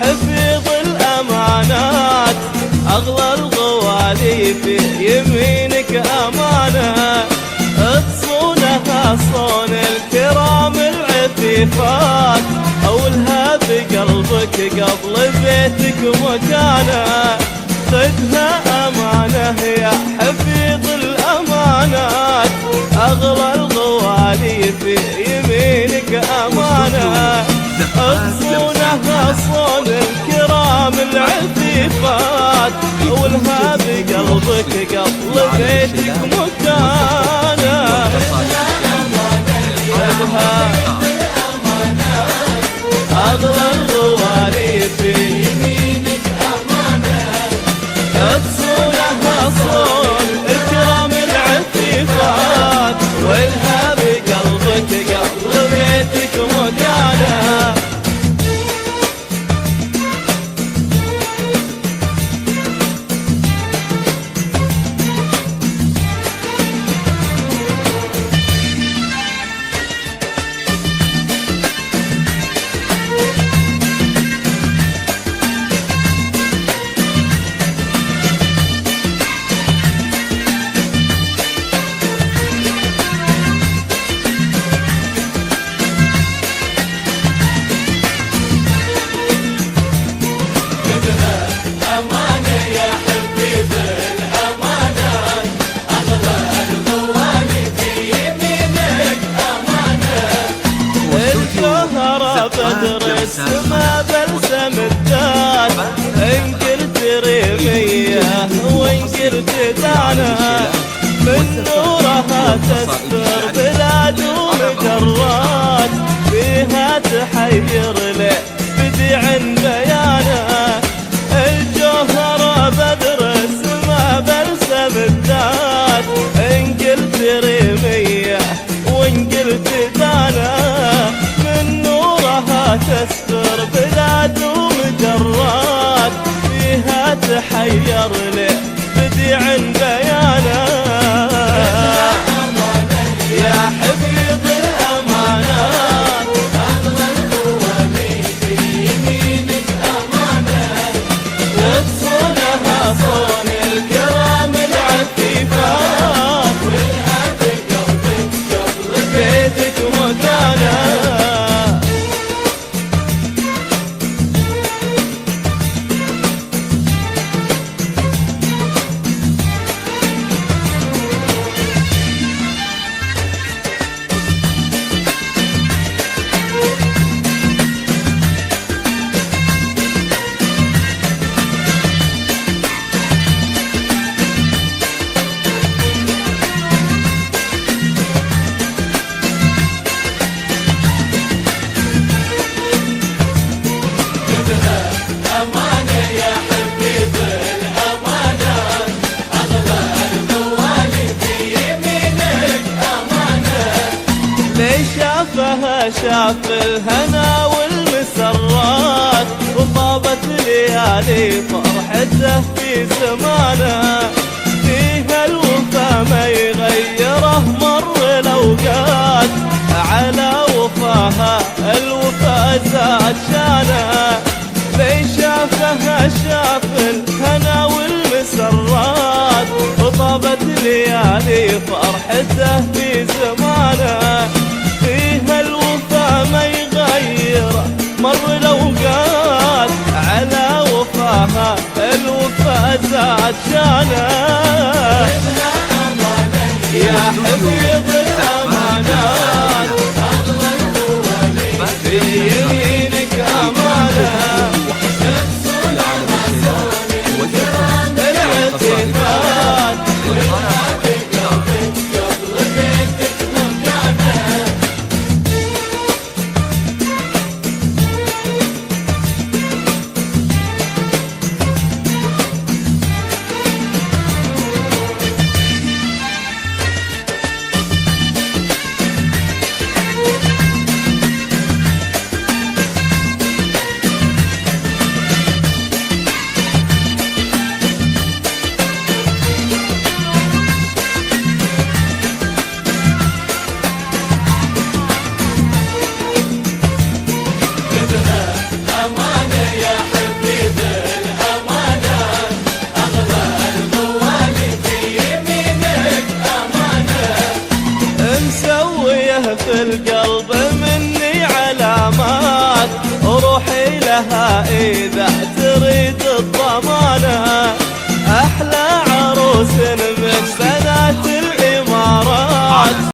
حفيظ الأمانات، أغلى الغوالي في يمينك أمانة، تصونها صون الكرام العفيفات، أولها بقلبك قبل بيتك مكانه، خذها أمانة يا حفيظ الأمانات، أغلى الغوالي في يمينك أمانة، تصونها صون الكرام العفيفات، أولها بقلبك قبل بيتك مكانه، خذها أغلى الغوالي في يمينك أمانة، تصونها صون الكرام العفيفات، والها بقلبك قبل بيتك مكانه. بدر السما بلسم الدان، إن قلت ريمية وإن قلت دانا، من نورها تستر بلاد ومجرات، فيها تحير لي بديع بيانا، الجوهرة بدر السما بلسم الدان، إن قلت ريمية وإن قلت دانا، تستر بلاد ومجرات، فيها تحير لي بديع بيانا، يا حفيظ الأمانات، أغلى الغوالي في يمينك أمانة، وتصونها صون الكرام العفيفات، والها بقلبك قبل بيتك مكانه. شافها شاف الهنا والمسرات، وطابت ليالي فرحته في زمانه، فيها الوفا ما يغيره مر الأوقات، على وفاها الوفا زاد شانه، لي شافها شاف الهنا والمسرات، وطابت ليالي فرحته في زمانه، فيها الوفا ما يغيره مر الأوقات، على وفاها الوفا زاد شانه، يا حفيظ الأمانات، أغلى الغوالي في يمينك أمانة، تصونها صون الكرام العفيفات، والها بقلبك قبل بيتك مكانه. له في القلب مني علامات، روحي لها إذا تريد الضمانة. أحلى عروس من بنات الإمارات.